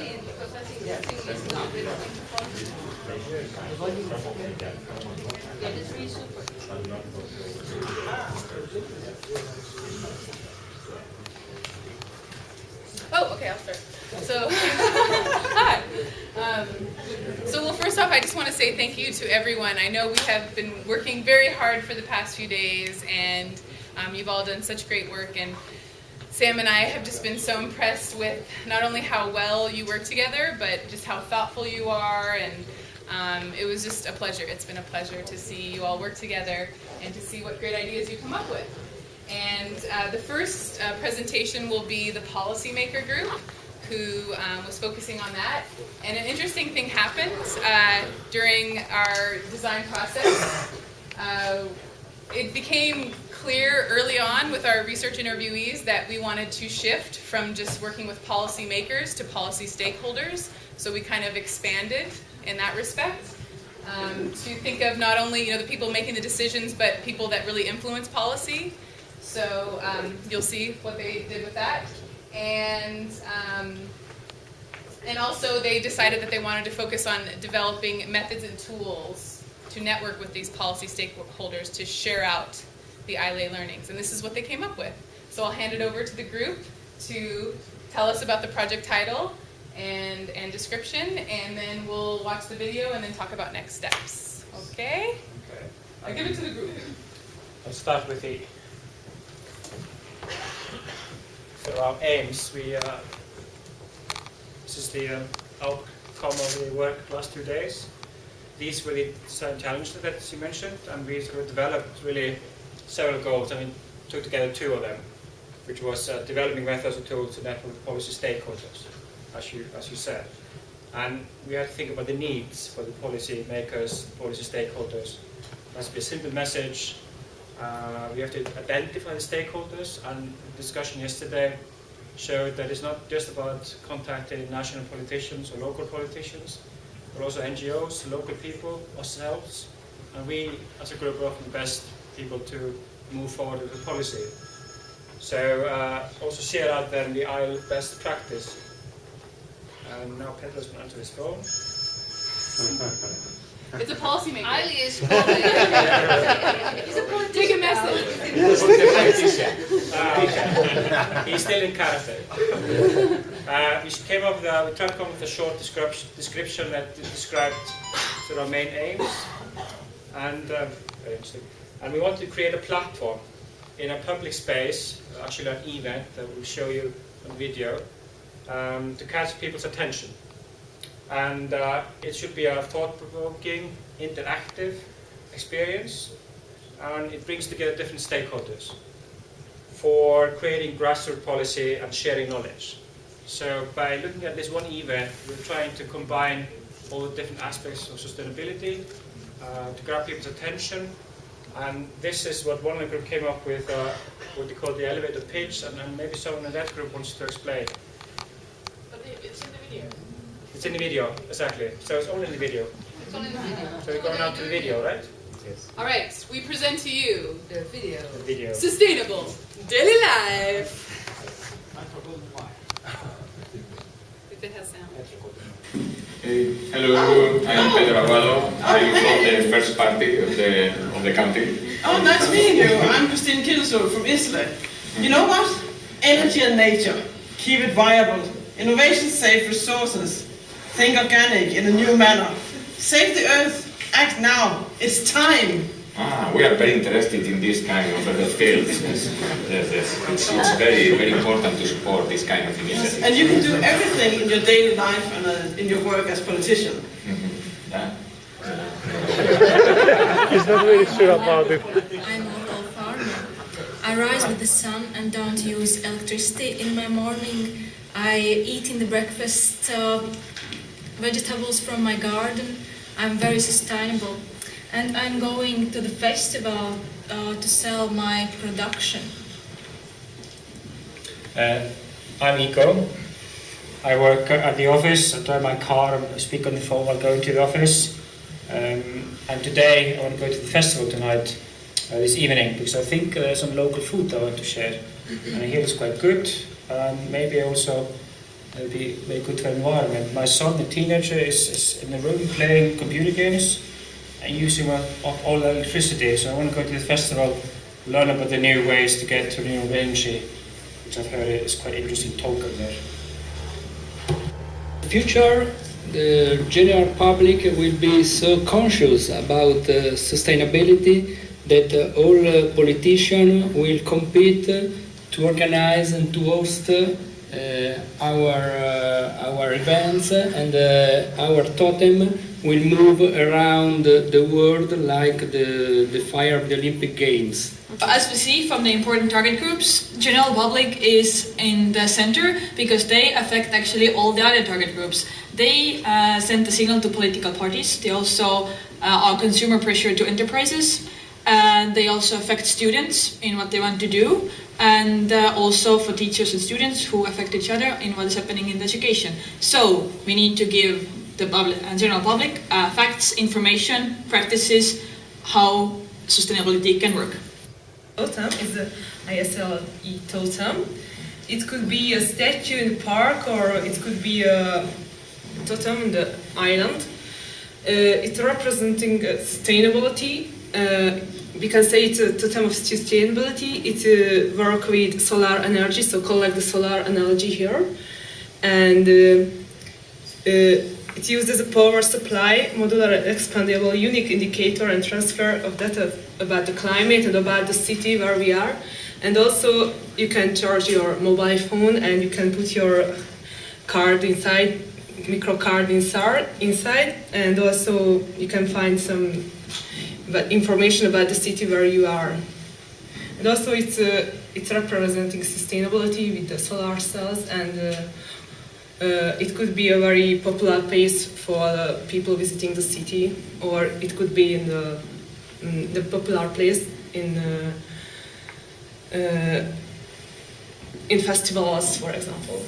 see it because I think the thing is not with the microphone. Yeah, it's really super. Oh, okay, I'll start. So, hi. Well, first off, I just want to say thank you to everyone. I know we have been working very hard for the past few days, and you've all done such great work. And Sam and I have just been so impressed with not only how well you work together, but just how thoughtful you are. And it was just a pleasure. It's been a pleasure to see you all work together and to see what great ideas you come up with. And the first presentation will be the policymaker group, who was focusing on that. And an interesting thing happened during our design process. It became clear early on with our research interviewees that we wanted to shift from just working with policymakers to policy stakeholders. So we kind of expanded in that respect to think of not only the people making the decisions, but people that really influence policy. So you'll see what they did with that. And also they decided that they wanted to focus on developing methods and tools to network with these policy stakeholders to share out the ILA learnings. And this is what they came up with. So I'll hand it over to the group to tell us about the project title and description, and then we'll watch the video and then talk about next steps. Okay? Okay. I'll give it to the group. I'll start with the our aims. This is the outcome of the work last 2 days. These were the design challenges that you mentioned, and we sort of developed really several goals. I mean, took together 2 of them, which was developing methods and tools to network with policy stakeholders, as you said. And we had to think about the needs for the policy makers, policy stakeholders. It must be a simple message. We have to identify the stakeholders, and the discussion yesterday showed that it's not just about contacting national politicians or local politicians, but also NGOs, local people, ourselves, and we as a group are often the best people to move forward with the policy. So also share out then the IL best practice. And now Petra's going to answer his phone. It's a policymaker. Ali is calling. He's a politician. Take a message. He's still in karate. We tried to come up with a short description that described sort of our main aims, and very interesting. And we want to create a platform in a public space, actually an event that we'll show you on video, to catch people's attention. And it should be a thought-provoking, interactive experience, and it brings together different stakeholders for creating grassroots policy and sharing knowledge. So by looking at this one event, we're trying to combine all the different aspects of sustainability to grab people's attention. And this is what one group came up with, what they call the elevator pitch, and maybe someone in that group wants to explain. It's in the video. It's in the video, exactly. So it's only in the video. It's only in the video. So we're going out to the video, right? Yes. All right, we present to you The video. The video. Sustainable Daily Life. If it has sound. Hello everyone, I am Pedro Aguado. I'm from the first party of the country. Oh, nice meeting you. I'm Christine Kilso from Isla. You know what? Energy and nature. Keep it viable. Innovation save resources. Think organic in a new manner. Save the earth. Act now. It's time. We are very interested in this kind of fields. Yes. It's very, very important to support this kind of initiative. And you can do everything in your daily life and in your work as politician. Yeah. He's not really sure about it. I'm a local farmer. I rise with the sun and don't use electricity. In my morning, I eat in the breakfast vegetables from my garden. I'm very sustainable. And I'm going to the festival to sell my production. I'm Iko. I work at the office. I drive my car and speak on the phone while going to the office. And today I want to go to the festival tonight, this evening, because I think there's some local food I want to share. And I hear it's quite good. Maybe also It would be very good for the environment. My son, a teenager, is in the room playing computer games and using up all the electricity. So I want to go to the festival, learn about the new ways to get to renewable energy, which I've heard is quite interesting talk of there. In the future, the general public will be so conscious about sustainability that all politicians will compete to organize and to host our events, and our totem will move around the world like the fire of the Olympic Games. As we see from the important target groups, general public is in the center because they affect actually all the other target groups. They send the signal to political parties. They also are consumer pressure to enterprises. They also affect students in what they want to do, and also for teachers and students who affect each other in what is happening in the education. So we need to give the public and general public facts, information, practices, how sustainability can work. Totem is the ISLE totem. It could be a statue in the park, or it could be a totem in the island. It's representing sustainability. We can say it's a totem of sustainability. It work with solar energy, so collect the solar energy here, and it uses a power supply, modular, expandable, unique indicator and transfer of data about the climate and about the city where we are. And also you can charge your mobile phone and you can put your card inside, micro card inside, and also you can find some information about the city where you are. And also it's representing sustainability with the solar cells, and it could be a very popular place for people visiting the city, or it could be in the popular place in festivals, for example.